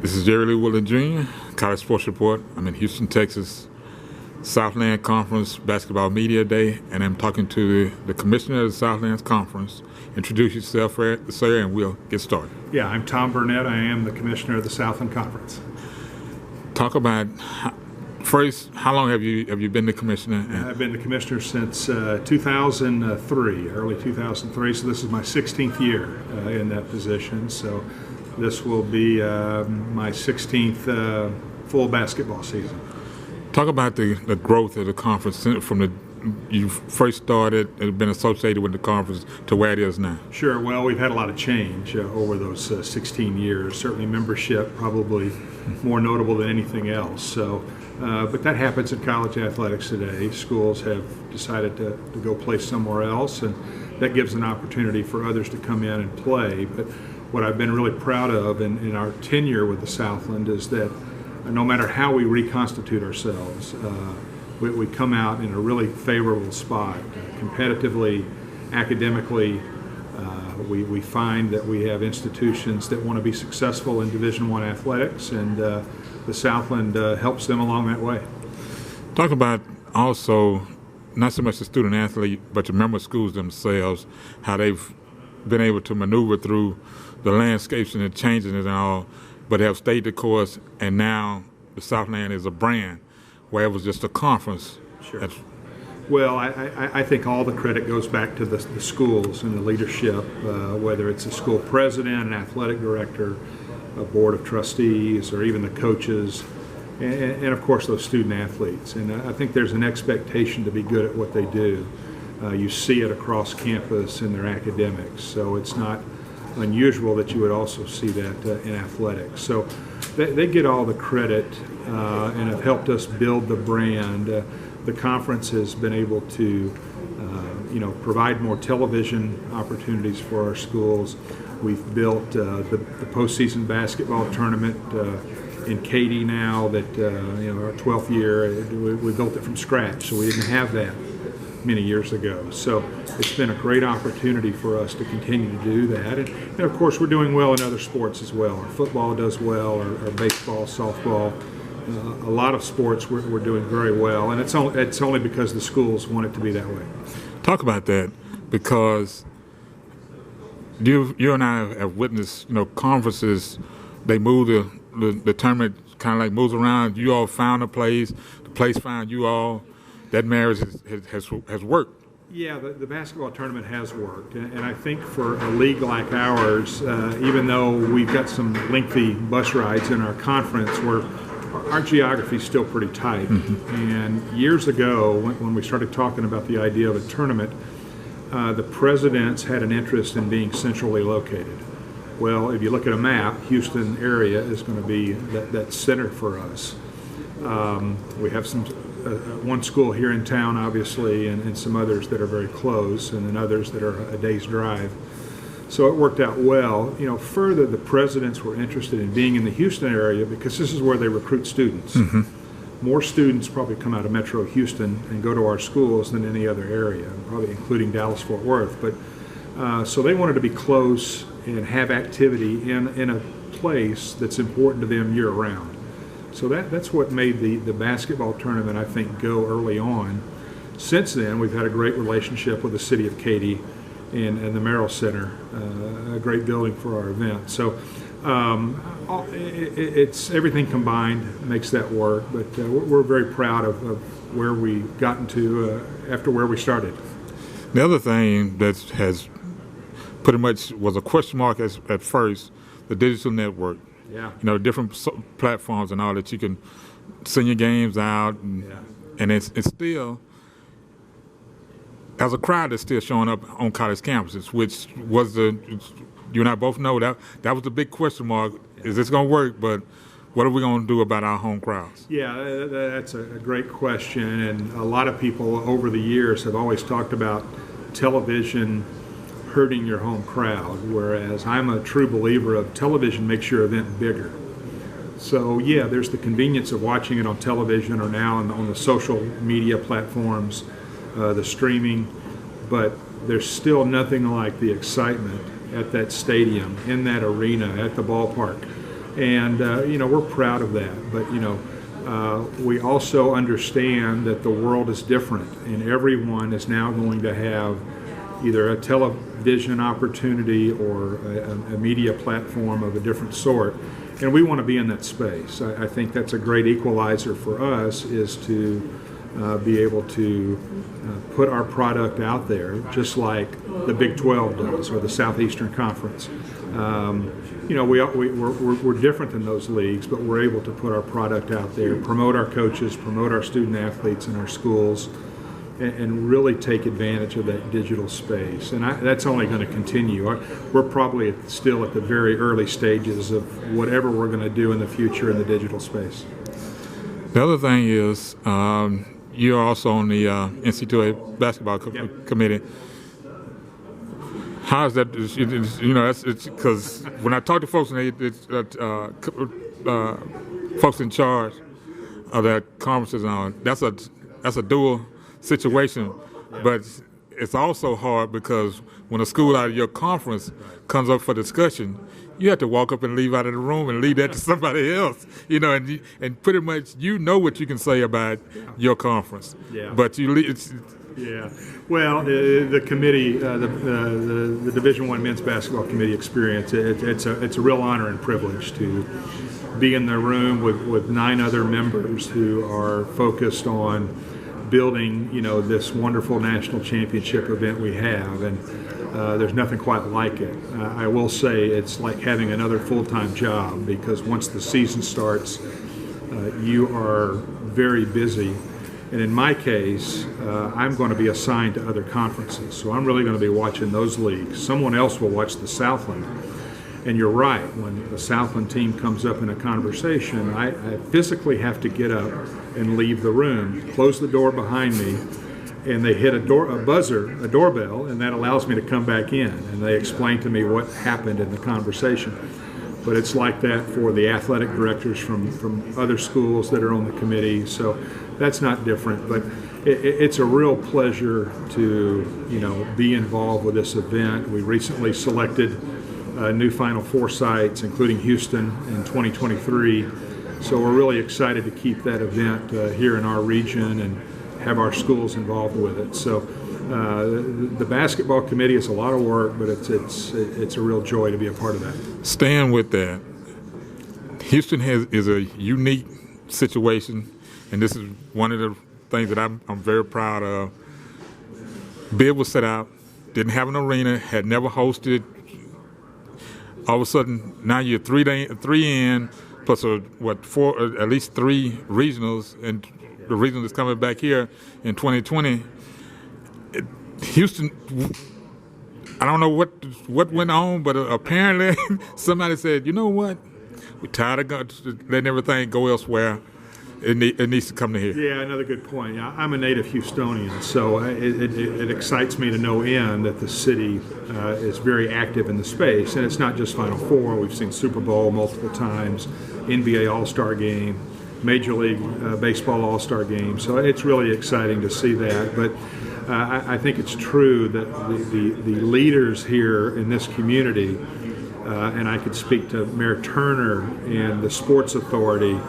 This is Jerry Lee Woodland Jr., College Sports Report. I'm in Houston, Texas, Southland Conference Basketball Media Day, and I'm talking to the Commissioner of the Southland Conference. Introduce yourself, sir, and we'll get started. Yeah, I'm Tom Burnett. I am the Commissioner of the Southland Conference. Talk about, first, how long have you been the Commissioner? I've been the Commissioner since 2003, early 2003, so this is my 16th year in that position. So this will be my 16th full basketball season. Talk about the growth of the conference from you first started and been associated with the conference to where it is now. Sure. Well, we've had a lot of change over those 16 years. Certainly membership probably more notable than anything else. So, but that happens in college athletics today. Schools have decided to go play somewhere else, and that gives an opportunity for others to come in and play. But what I've been really proud of in our tenure with the Southland is that no matter how we reconstitute ourselves, we come out in a really favorable spot. Competitively, academically, we find that we have institutions that want to be successful in Division I athletics, and the Southland helps them along that way. Talk about also not so much the student athlete, but the member schools themselves, how they've been able to maneuver through the landscapes and the changes and all, but have stayed the course, and now the Southland is a brand, where it was just a conference. Sure. Well, I think all the credit goes back to the schools and the leadership, whether it's a school president, an athletic director, a board of trustees, or even the coaches, and of course those student athletes. And I think there's an expectation to be good at what they do. You see it across campus in their academics, so it's not unusual that you would also see that in athletics. So they get all the credit and have helped us build the brand. The conference has been able to provide more television opportunities for our schools. We've built the postseason basketball tournament in Katy now that our 12th year. We built it from scratch, so we didn't have that many years ago. So it's been a great opportunity for us to continue to do that. And of course, we're doing well in other sports as well. Our football does well, our baseball, softball, a lot of sports we're doing very well. And it's only because the schools want it to be that way. Talk about that, because you and I have witnessed, conferences, they move the tournament kind of like moves around. You all found a place, the place found you all. That marriage has worked. Yeah, the basketball tournament has worked, and I think for a league like ours, even though we've got some lengthy bus rides in our conference, our geography is still pretty tight. Mm-hmm. And years ago, when we started talking about the idea of a tournament, the presidents had an interest in being centrally located. Well, if you look at a map, Houston area is going to be that center for us. We have one school here in town, obviously, and some others that are very close, and then others that are a day's drive. So it worked out well. Further, the presidents were interested in being in the Houston area because this is where they recruit students. Mm-hmm. More students probably come out of Metro Houston and go to our schools than any other area, probably including Dallas-Fort Worth. But so they wanted to be close and have activity in a place that's important to them year-round. So that's what made the basketball tournament, I think, go early on. Since then, we've had a great relationship with the city of Katy and the Merrill Center, a great building for our event. So it's everything combined makes that work, but we're very proud of where we've gotten to after where we started. The other thing that has pretty much was a question mark at first, the digital network. Yeah. Different platforms and all that you can send your games out, and it's still, as a crowd, that's still showing up on college campuses, which was you and I both know that was the big question mark. Yeah. Is this going to work? But what are we going to do about our home crowds? Yeah, that's a great question, and a lot of people over the years have always talked about television hurting your home crowd, whereas I'm a true believer of television makes your event bigger. So yeah, there's the convenience of watching it on television or now on the social media platforms, the streaming, but there's still nothing like the excitement at that stadium, in that arena, at the ballpark, And, we're proud of that. But, we also understand that the world is different, and everyone is now going to have either a television opportunity or a media platform of a different sort. And we want to be in that space. I think that's a great equalizer for us, is to be able to put our product out there, just like the Big 12 does, or the Southeastern Conference. We're different than those leagues, but we're able to put our product out there, promote our coaches, promote our student athletes in our schools, and really take advantage of that digital space. And that's only going to continue. We're probably still at the very early stages of whatever we're going to do in the future in the digital space. The other thing is, you're also on the NCAA basketball committee. How is that? It's because when I talk to folks, and folks in charge of that conferences, and all, that's a dual situation, but it's also hard because when a school out of your conference comes up for discussion, you have to walk up and leave out of the room and leave that to somebody else, and pretty much what you can say about your conference. Yeah. But Yeah. Well, the committee, the Division I men's basketball committee experience, it's a real honor and privilege to be in the room with 9 other members who are focused on building, this wonderful national championship event we have, and there's nothing quite like it. I will say it's like having another full-time job, because once the season starts, you are very busy. And in my case, I'm going to be assigned to other conferences, so I'm really going to be watching those leagues. Someone else will watch the Southland. And you're right, when the Southland team comes up in a conversation, I physically have to get up and leave the room, close the door behind me, and they hit a doorbell, and that allows me to come back in. And they explain to me what happened in the conversation. But it's like that for the athletic directors from other schools that are on the committee, so that's not different. But it's a real pleasure to be involved with this event. We recently selected new Final Four sites, including Houston in 2023. So we're really excited to keep that event here in our region and have our schools involved with it. So the basketball committee is a lot of work, but it's a real joy to be a part of that. Staying with that, Houston is a unique situation, and this is one of the things that I'm very proud of. Bid was set out, didn't have an arena, had never hosted. All of a sudden, now you're three in, plus at least 3 regionals, and the regional that's coming back here in 2020. Houston, I don't know what went on, but apparently somebody said, you know what, we're tired of letting everything go elsewhere. It needs to come to here. Yeah, another good point. I'm a native Houstonian, so it excites me to no end that the city is very active in the space. And it's not just Final Four. We've seen Super Bowl multiple times, NBA All-Star Game, Major League Baseball All-Star Game. So it's really exciting to see that. But I think it's true that the leaders here in this community, and I could speak to Mayor Turner and the Sports Authority,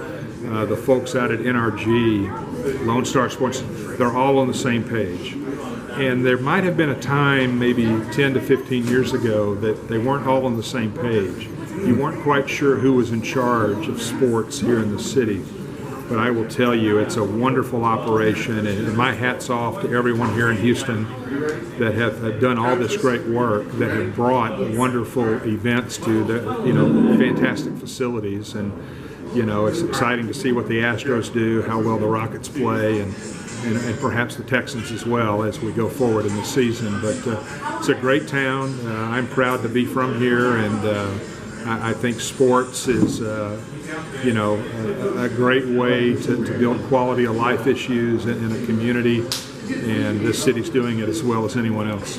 the folks out at NRG, Lone Star Sports, they're all on the same page. And there might have been a time, maybe 10 to 15 years ago, that they weren't all on the same page. You weren't quite sure who was in charge of sports here in the city. But I will tell you, it's a wonderful operation, and my hat's off to everyone here in Houston that have done all this great work, that have brought wonderful events to the fantastic facilities. And it's exciting to see what the Astros do, how well the Rockets play, and perhaps the Texans as well as we go forward in the season. But it's a great town. I'm proud to be from here, and I think sports is, a great way to build quality of life issues in a community, and this city's doing it as well as anyone else.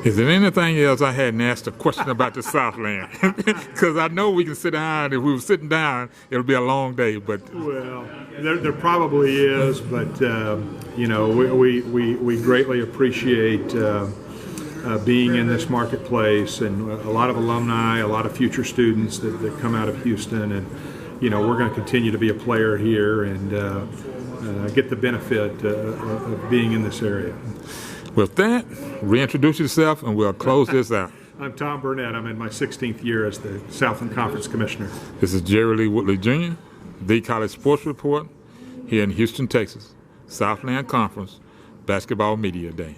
Is there anything else I hadn't asked a question about the Southland? Because I know we can sit down. If we were sitting down, it would be a long day. But well, there probably is, but we greatly appreciate being in this marketplace, and a lot of alumni, a lot of future students that come out of Houston, and we're going to continue to be a player here and get the benefit of being in this area. With that, reintroduce yourself and we'll close this out. I'm Tom Burnett. I'm in my 16th year as the Southland Conference Commissioner. This is Jerry Lee Woodley Jr., the College Sports Report here in Houston, Texas. Southland Conference Basketball Media Day.